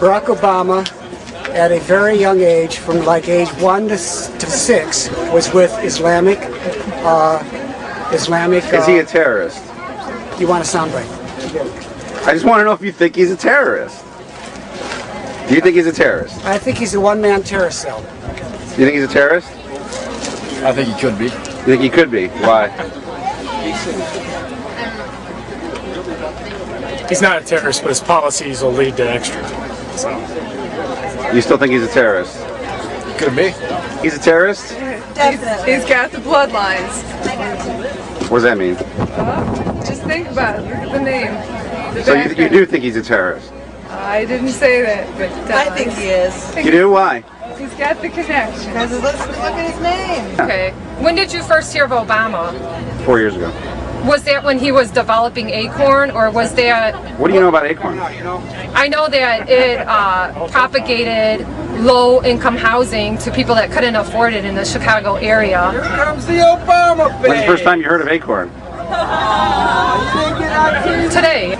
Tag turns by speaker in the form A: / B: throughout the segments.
A: Barack Obama, at a very young age, from like age 1 to 6, was with Islamic.
B: Is he a terrorist?
A: You want a soundbite?
B: I just want to know if you think he's a terrorist. Do you think he's a terrorist?
A: I think he's a one-man terrorist cell.
B: You think he's a terrorist?
C: I think he could be.
B: You think he could be? Why?
D: He's not a terrorist, but his policies will lead to extra. So.
B: You still think he's a terrorist?
C: Could be.
B: He's a terrorist?
E: Definitely. He's got the bloodlines.
B: What does that mean?
E: Just think about it. Look at the name.
B: So you do think he's a terrorist?
E: I didn't say that, but
F: I think he is.
B: You do? Why?
E: He's got the connection.
F: Because look at his name.
G: Okay. When did you first hear of Obama?
B: 4 years ago.
G: Was that when he was developing Acorn, or was that...
B: What do you know about Acorn?
G: I know that it propagated low-income housing to people that couldn't afford it in the Chicago area.
C: Here comes the Obama thing.
B: When's the first time you heard of Acorn?
G: Today.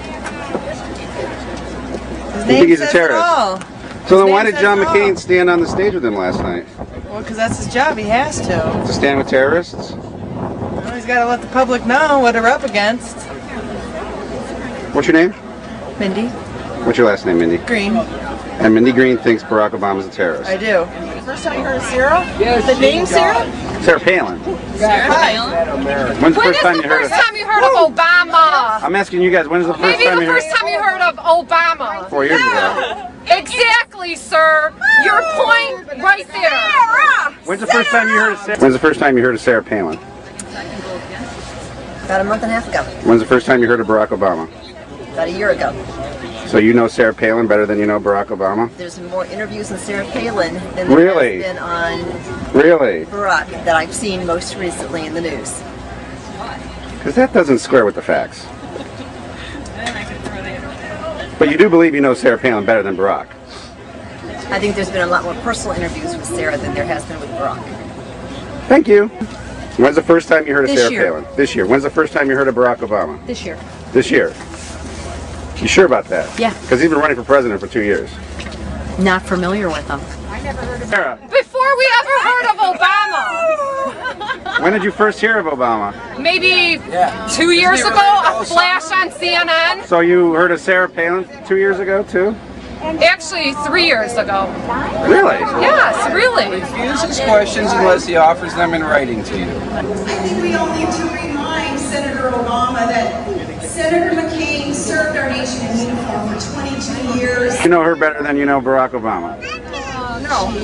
F: His
B: You think he's a
F: says
B: terrorist?
F: it all.
B: So then
F: His
B: why
F: name
B: did John
F: says it
B: McCain
F: all.
B: stand on the stage with him last night?
F: Well, because that's his job. He has to.
B: To stand with terrorists?
F: Well, he's got to let the public know what they're up against.
B: What's your name?
F: Mindy
B: What's your last name, Mindy?
F: Green.
B: And Mindy Green thinks Barack Obama's a terrorist.
F: I do. First time you heard of Sarah? The name Sarah?
B: Sarah Palin.
F: Hi.
B: When's the
G: When
B: first
G: is
B: time
G: the
B: you heard
G: first
B: of...
G: time you heard of Obama?
B: I'm asking you guys, when's the first
G: Maybe
B: time
G: the
B: you heard...
G: first time you heard of Obama.
B: 4 years ago.
G: Exactly, sir. Your point right there.
B: When's the first time you heard of Sarah... When's the first time you heard of Sarah Palin?
H: About a month and a half ago.
B: When's the first time you heard of Barack Obama?
H: About a year ago.
B: So you know Sarah Palin better than you know Barack Obama?
H: There's more interviews on Sarah Palin than
B: Really?
H: there has been on
B: Really?
H: Barack that I've seen most recently in the news.
B: Because that doesn't square with the facts. But you do believe you know Sarah Palin better than Barack?
H: I think there's been a lot more personal interviews with Sarah than there has been with Barack.
B: Thank you. When's the first time you heard of
H: This
B: Sarah
H: year.
B: Palin? This year. When's the first time you heard of Barack Obama?
H: This year.
B: This year. You sure about that?
H: Yeah.
B: Because he's been running for president for 2 years.
H: Not familiar with them.
B: Sarah,
G: Before we ever heard of Obama,
B: when did you first hear of Obama?
G: maybe 2 years ago, a flash on CNN.
B: So you heard of Sarah Palin 2 years ago too?
G: Actually, 3 years ago.
B: Really?
G: Yes, really.
C: Refuses questions unless he offers them in writing to you.
I: I think we all need to remind Senator Obama that Senator McCain served our nation in uniform for 22 years.
B: You know her better than you know Barack Obama.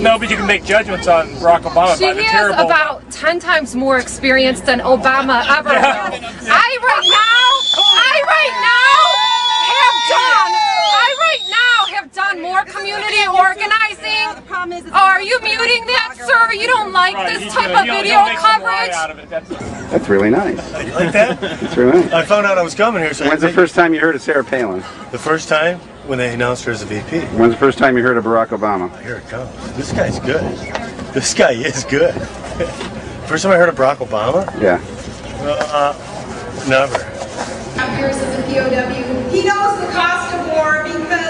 D: No, but you can make judgments on Barack Obama
G: She
D: by the
G: has
D: terrible...
G: about 10 times more experience than Obama ever will. I right now have done more community organizing. Are you muting that, sir? You don't like this type of video coverage?
B: That's really nice.
J: You like that?
B: That's really nice.
J: I found out I was coming here. So
B: When's the first time you heard of Sarah Palin?
J: The first time when they announced her as a VP.
B: When's the first time you heard of Barack Obama?
J: Here it comes. This guy's good. This guy is good. First time I heard of Barack Obama?
B: Yeah.
J: Never.
I: Years as a POW, he knows the cost of war because